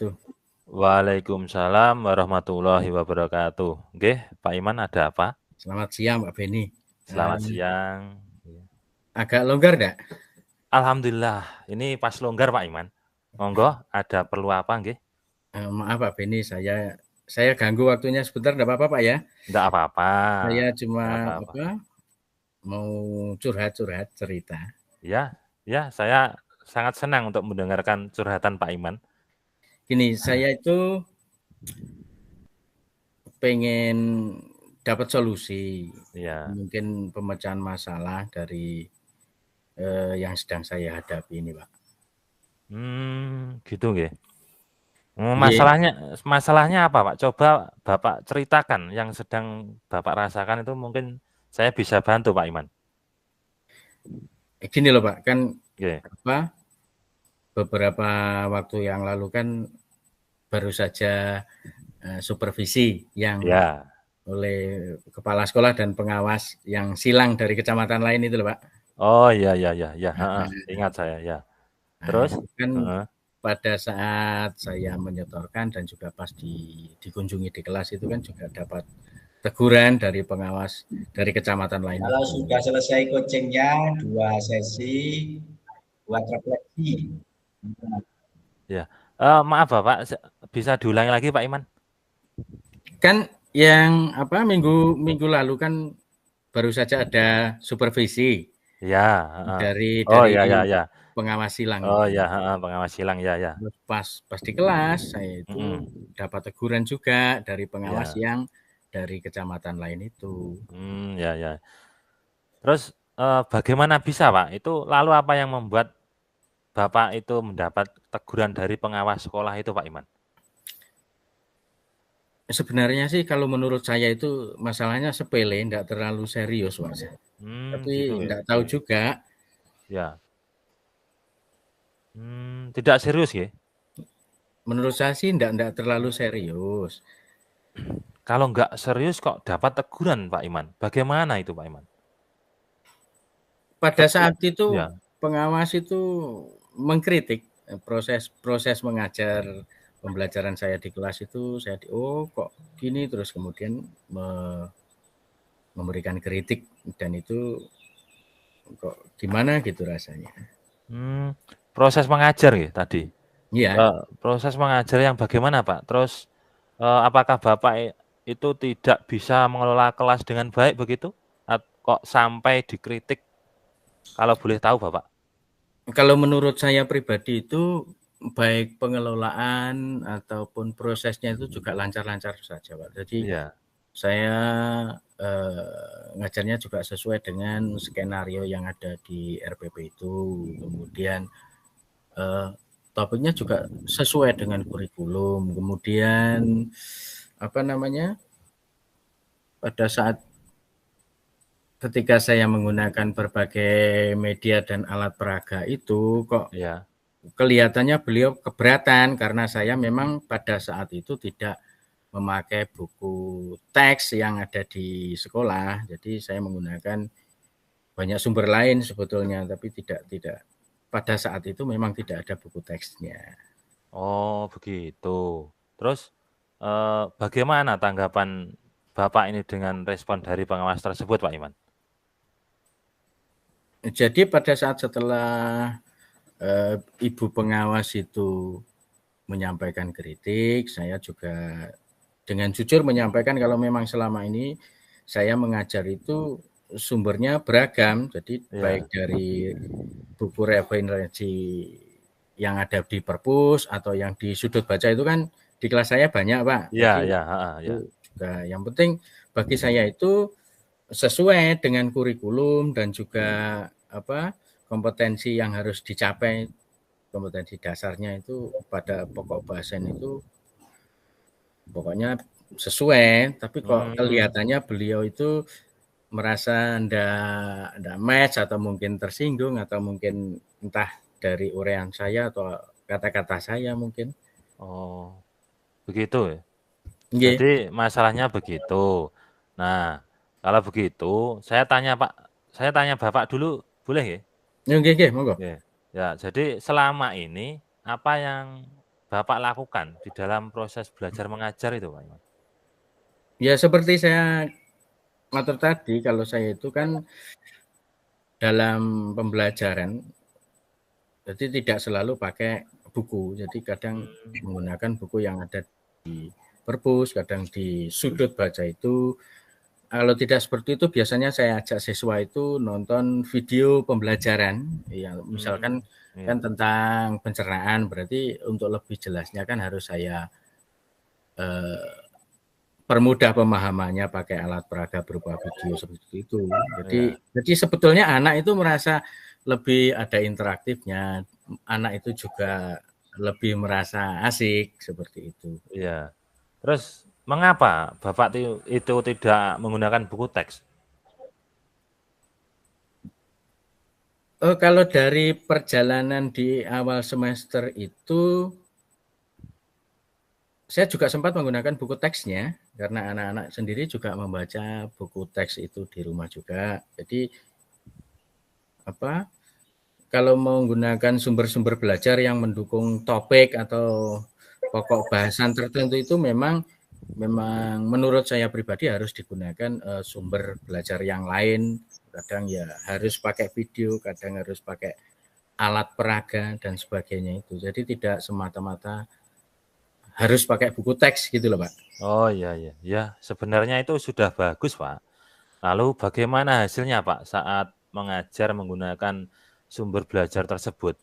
wabarakatuh. Waalaikumsalam warahmatullahi wabarakatuh. Nggih, Pak Iman ada apa? Selamat siang, Pak Beni. Selamat siang. Agak longgar enggak? Alhamdulillah, ini pas longgar Pak Iman. Monggo, ada perlu apa nggih? Maaf Pak Beni, saya ganggu waktunya sebentar, enggak apa-apa Pak ya? Enggak apa-apa. Saya cuma Enggak apa-apa. mau curhat-curhat cerita. Ya, saya sangat senang untuk mendengarkan curhatan Pak Iman. Gini, saya itu pengen dapat solusi, Iya. mungkin pemecahan masalah dari yang sedang saya hadapi ini, Pak. Gitu nggih. Nggih. Masalahnya apa, Pak? Coba Bapak ceritakan yang sedang Bapak rasakan itu mungkin saya bisa bantu, Pak Iman. Gini loh Pak, kan Nggih. beberapa waktu yang lalu kan baru saja supervisi yang Ya. oleh kepala sekolah dan pengawas yang silang dari kecamatan lain itu loh Pak. Oh, iya, heeh, ingat saya, ya. Terus? Kan Heeh. pada saat saya menyetorkan dan juga pas dikunjungi di kelas itu kan juga dapat teguran dari pengawas dari kecamatan lain. Kalau sudah selesai coachingnya 2 sesi buat refleksi. Ya. Maaf Bapak, bisa diulangi lagi Pak Iman? Kan yang minggu lalu kan baru saja ada supervisi. Iya, heeh. Dari Oh, ya. pengawas silang Oh, itu. ya, heeh, pengawas silang, ya. Pas di kelas saya itu dapat teguran juga dari pengawas Ya. yang dari kecamatan lain itu. Ya. Terus bagaimana bisa Pak? Itu lalu apa yang membuat Bapak itu mendapat teguran dari pengawas sekolah itu Pak Iman? Sebenarnya sih kalau menurut saya itu masalahnya sepele, enggak terlalu serius Mas. Tapi Gitu ya. enggak tahu juga. Ya. Tidak serius ya? Menurut saya sih enggak terlalu serius. Kalau nggak serius kok dapat teguran Pak Iman? Bagaimana itu Pak Iman? Pada saat itu Ya. pengawas itu mengkritik proses mengajar pembelajaran saya di kelas itu. Kok gini, terus kemudian memberikan kritik dan itu kok gimana gitu rasanya. Proses mengajar ya tadi? Iya. Proses mengajar yang bagaimana Pak? Terus apakah Bapak itu tidak bisa mengelola kelas dengan baik begitu? Kok sampai dikritik? Kalau boleh tahu Bapak? Kalau menurut saya pribadi itu baik pengelolaan ataupun prosesnya itu juga lancar-lancar saja Pak. Jadi Iya. saya ngajarnya juga sesuai dengan skenario yang ada di RPP itu. Kemudian topiknya juga sesuai dengan kurikulum. Kemudian pada saat ketika saya menggunakan berbagai media dan alat peraga itu kok Iya. kelihatannya beliau keberatan karena saya memang pada saat itu tidak memakai buku teks yang ada di sekolah. Jadi saya menggunakan banyak sumber lain sebetulnya, tapi tidak pada saat itu memang tidak ada buku teksnya. Oh, begitu. Terus bagaimana tanggapan Bapak ini dengan respon dari pengawas tersebut, Pak Iman? Jadi pada saat setelah ibu pengawas itu menyampaikan kritik, saya juga dengan jujur menyampaikan kalau memang selama ini saya mengajar itu sumbernya beragam, jadi baik dari buku referensi yang ada di perpus atau yang di sudut baca itu kan di kelas saya banyak Pak. Jadi itu juga yang penting bagi saya itu sesuai dengan kurikulum dan juga kompetensi yang harus dicapai, kompetensi dasarnya itu pada pokok bahasan itu pokoknya sesuai, tapi kok kelihatannya beliau itu merasa ndak match atau mungkin tersinggung atau mungkin entah dari uraian saya atau kata-kata saya mungkin. Oh, begitu ya? Nggih. Jadi masalahnya begitu. Nah, kalau begitu saya tanya Bapak dulu, boleh ya? Nggih, monggo. Ya, jadi selama ini apa yang Bapak lakukan di dalam proses belajar mengajar itu, Pak Iman? Ya seperti saya atur tadi, kalau saya itu kan dalam pembelajaran, jadi tidak selalu pakai buku. Jadi kadang menggunakan buku yang ada di perpus, kadang di sudut baca itu. Kalau tidak seperti itu, biasanya saya ajak siswa itu nonton video pembelajaran. Ya, misalkan kan Iya. tentang pencernaan, berarti untuk lebih jelasnya kan harus saya permudah pemahamannya pakai alat peraga berupa video seperti itu. Iya. Jadi sebetulnya anak itu merasa lebih ada interaktifnya. Anak itu juga lebih merasa asik seperti itu. Iya. Terus mengapa Bapak itu tidak menggunakan buku teks? Kalau dari perjalanan di awal semester itu, saya juga sempat menggunakan buku teksnya karena anak-anak sendiri juga membaca buku teks itu di rumah juga. Jadi kalau menggunakan sumber-sumber belajar yang mendukung topik atau pokok bahasan tertentu itu memang menurut saya pribadi harus digunakan sumber belajar yang lain. Kadang ya harus pakai video, kadang harus pakai alat peraga dan sebagainya itu. Jadi tidak semata-mata harus pakai buku teks gitu loh, Pak. Oh iya, iya. Ya, sebenarnya itu sudah bagus, Pak. Lalu bagaimana hasilnya, Pak, saat mengajar menggunakan sumber belajar tersebut?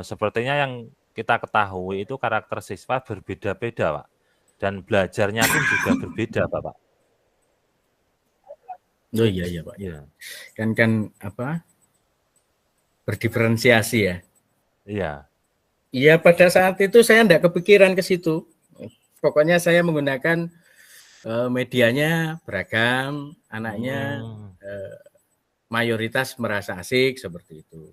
Sepertinya yang kita ketahui itu karakter siswa berbeda-beda, Pak. Dan belajarnya pun juga berbeda, Pak. Oh iya iya, Pak. Iya. Kan berdiferensiasi ya. Iya. Iya, pada saat itu saya enggak kepikiran ke situ. Pokoknya saya menggunakan medianya beragam, anaknya mayoritas merasa asik seperti itu.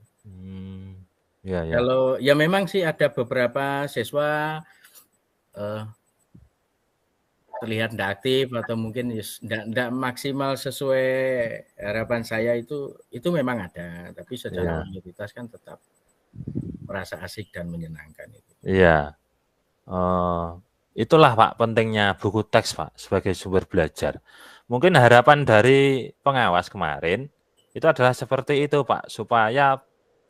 Iya, ya. Kalau ya memang sih ada beberapa siswa terlihat tidak aktif atau mungkin tidak maksimal sesuai harapan saya itu memang ada, tapi secara mayoritas kan tetap merasa asik dan menyenangkan itu. Iya. Itulah Pak pentingnya buku teks Pak sebagai sumber belajar. Mungkin harapan dari pengawas kemarin itu adalah seperti itu Pak, supaya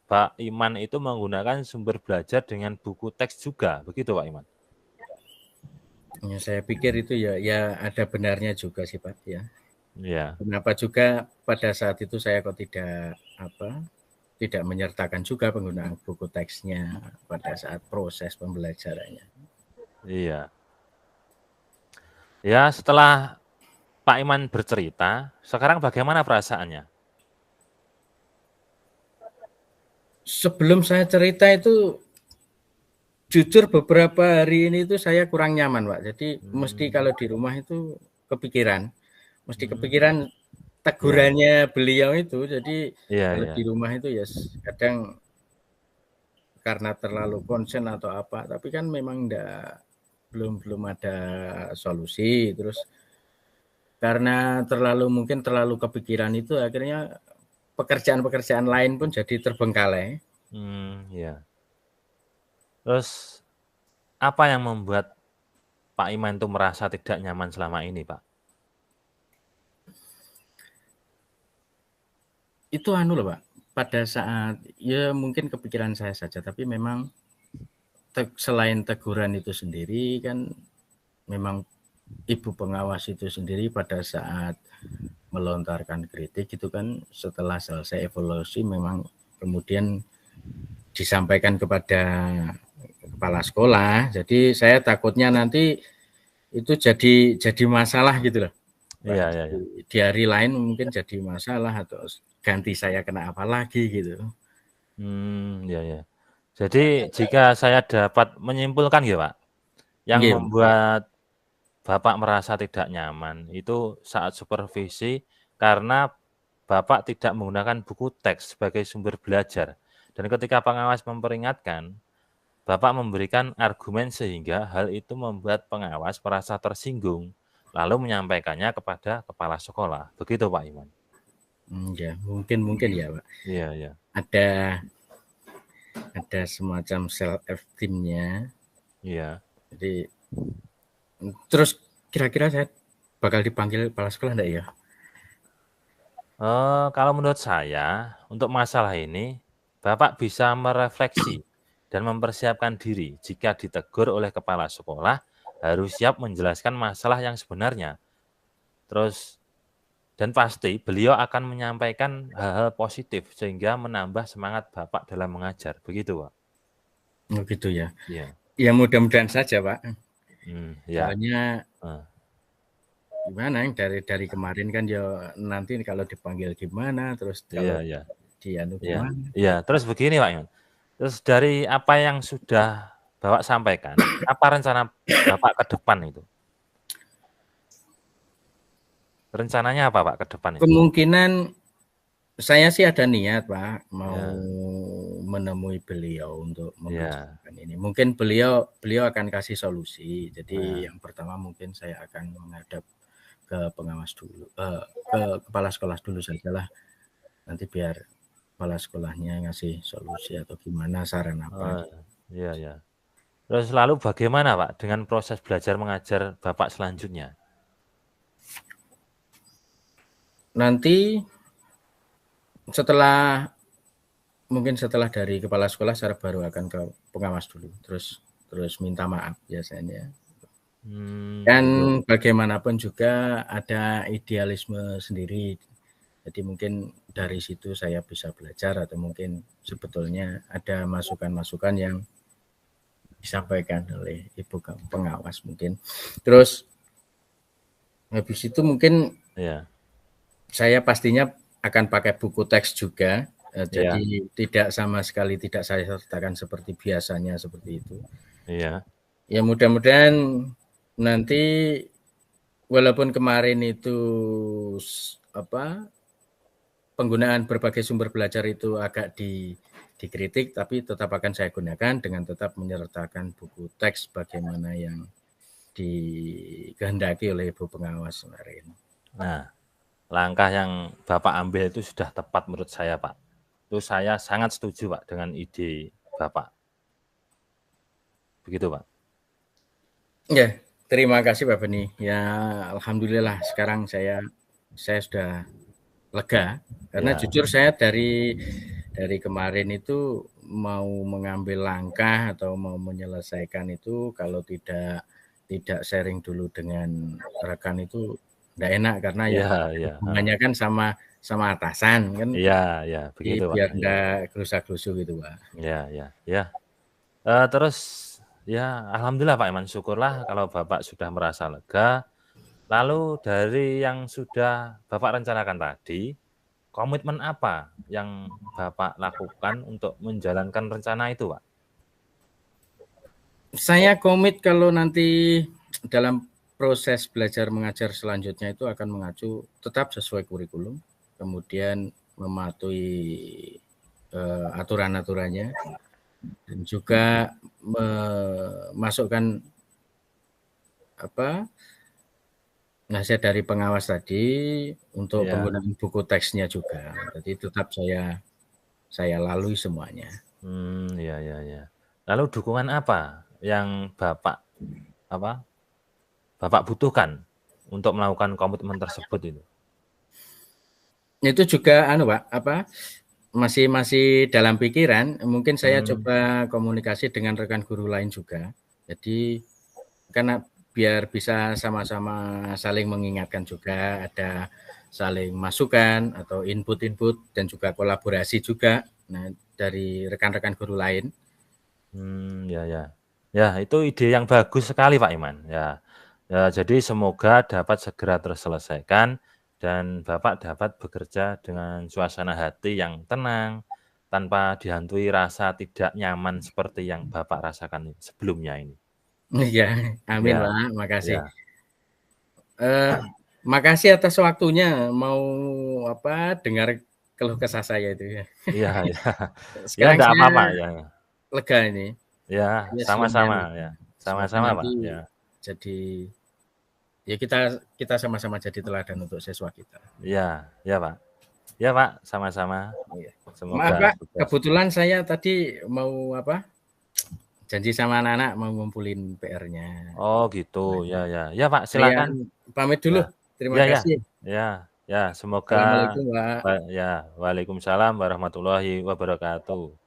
Pak Iman itu menggunakan sumber belajar dengan buku teks juga, begitu Pak Iman? Ya, saya pikir itu ya ada benarnya juga sih Pak ya. Iya. Kenapa juga pada saat itu saya kok tidak menyertakan juga penggunaan buku teksnya pada saat proses pembelajarannya. Iya. Ya, setelah Pak Iman bercerita, sekarang bagaimana perasaannya? Sebelum saya cerita itu, jujur beberapa hari ini itu saya kurang nyaman, Pak. Jadi mesti kalau di rumah itu kepikiran. Mesti kepikiran tegurannya beliau itu. Jadi kalau di rumah itu ya kadang karena terlalu konsen atau apa, tapi kan memang belum ada solusi. Terus karena mungkin terlalu kepikiran itu akhirnya pekerjaan-pekerjaan lain pun jadi terbengkalai. Ya. Terus apa yang membuat Pak Iman itu merasa tidak nyaman selama ini, Pak? Itu loh, Pak. Pada saat ya mungkin kepikiran saya saja, tapi memang selain teguran itu sendiri kan memang ibu pengawas itu sendiri pada saat melontarkan kritik itu kan setelah selesai evaluasi memang kemudian disampaikan kepada kepala sekolah. Jadi saya takutnya nanti itu jadi masalah gitu loh. Iya. Di hari lain mungkin jadi masalah atau ganti saya kena apa lagi gitu. Ya. Jadi jika saya dapat menyimpulkan ya Pak, yang membuat Bapak merasa tidak nyaman itu saat supervisi karena Bapak tidak menggunakan buku teks sebagai sumber belajar. Dan ketika pengawas memperingatkan, Bapak memberikan argumen sehingga hal itu membuat pengawas merasa tersinggung, lalu menyampaikannya kepada kepala sekolah. Begitu Pak Iman? Ya, mungkin ya Pak. Iya. Ada semacam self-esteem-nya Iya. Jadi terus kira-kira saya bakal dipanggil kepala sekolah enggak ya? Kalau menurut saya, untuk masalah ini, Bapak bisa merefleksi dan mempersiapkan diri. Jika ditegur oleh kepala sekolah, harus siap menjelaskan masalah yang sebenarnya. Terus dan pasti beliau akan menyampaikan hal-hal positif sehingga menambah semangat Bapak dalam mengajar. Begitu, Pak. Oh gitu ya. Iya. Ya mudah-mudahan saja, Pak. Ya. Soalnya Heeh. gimana yang dari kemarin kan ya nanti kalau dipanggil gimana, terus Iya kalau iya. dianu Iya. gimana. Iya, terus begini, Pak Iman. Terus dari apa yang sudah Bapak sampaikan, apa rencana Bapak ke depan itu? Rencananya apa, Pak, ke depan itu? Kemungkinan saya sih ada niat, Pak, mau Ya. menemui beliau untuk Ya. membicarakan ini. Mungkin beliau akan kasih solusi. Jadi Nah. yang pertama mungkin saya akan menghadap ke pengawas dulu, ke kepala sekolah dulu sajalah. Nanti biar kepala sekolahnya ngasih solusi atau gimana, saran apa. Iya ya. Terus lalu bagaimana, Pak, dengan proses belajar mengajar Bapak selanjutnya? Nanti mungkin setelah dari kepala sekolah saya baru akan ke pengawas dulu, terus minta maaf biasanya. Dan Gitu. bagaimanapun juga ada idealisme sendiri. Jadi mungkin dari situ saya bisa belajar atau mungkin sebetulnya ada masukan-masukan yang disampaikan oleh ibu pengawas mungkin. Terus habis itu mungkin Iya. saya pastinya akan pakai buku teks juga. Iya. Jadi tidak sama sekali tidak saya sertakan seperti biasanya seperti itu. Iya. Ya mudah-mudahan nanti walaupun kemarin itu penggunaan berbagai sumber belajar itu agak dikritik, tapi tetap akan saya gunakan dengan tetap menyertakan buku teks bagaimana yang dikehendaki oleh ibu pengawas kemarin. Nah, langkah yang Bapak ambil itu sudah tepat menurut saya, Pak. Itu saya sangat setuju, Pak, dengan ide Bapak. Begitu, Pak. Ya, terima kasih Pak Beni. Ya, alhamdulillah sekarang saya sudah lega karena Ya. jujur saya dari kemarin itu mau mengambil langkah atau mau menyelesaikan itu kalau tidak sharing dulu dengan rekan itu enggak enak karena ya Iya iya. hubungannya kan sama atasan kan. Iya iya, begitu, Pak. Biar Iya. enggak gerusa-gerusu gitu, Pak. Iya iya iya. Terus ya alhamdulillah Pak Iman, syukurlah kalau Bapak sudah merasa lega. Lalu dari yang sudah Bapak rencanakan tadi, komitmen apa yang Bapak lakukan untuk menjalankan rencana itu, Pak? Saya komit kalau nanti dalam proses belajar mengajar selanjutnya itu akan mengacu tetap sesuai kurikulum, kemudian mematuhi aturan-aturannya dan juga memasukkan nasihat dari pengawas tadi untuk Iya. penggunaan buku teksnya juga. Jadi tetap saya lalui semuanya. Iya iya iya. Lalu dukungan apa yang Bapak butuhkan untuk melakukan komitmen tersebut itu? Itu juga Pak, masih dalam pikiran, mungkin saya coba komunikasi dengan rekan guru lain juga. Jadi karena biar bisa sama-sama saling mengingatkan juga, ada saling masukan atau input-input dan juga kolaborasi juga dari rekan-rekan guru lain. Ya ya. Ya, itu ide yang bagus sekali Pak Iman, ya. Ya, jadi semoga dapat segera terselesaikan dan Bapak dapat bekerja dengan suasana hati yang tenang, tanpa dihantui rasa tidak nyaman seperti yang Bapak rasakan sebelumnya ini. Iya, amin Ya, Pak, makasih. ya. Makasih atas waktunya mau dengar keluh kesah saya itu ya. Iya iya. Ya Sekarang enggak saya apa-apa, ya. lega ini. Ya, Ya sama-sama, lega. ya. Semoga Sama-sama Pak, nanti ya. jadi ya kita sama-sama jadi teladan untuk siswa kita. Iya, ya Pak. Ya Pak, sama-sama. Iya. Maaf Semoga Pak, sukses. kebetulan saya tadi mau janji sama anak-anak mau ngumpulin PR-nya. Oh gitu, ya ya. Ya Pak, Saya silakan. pamit dulu. Ya. Terima Ya ya. kasih. Ya, ya, semoga Assalamualaikum, Pak. ya, Waalaikumsalam warahmatullahi wabarakatuh.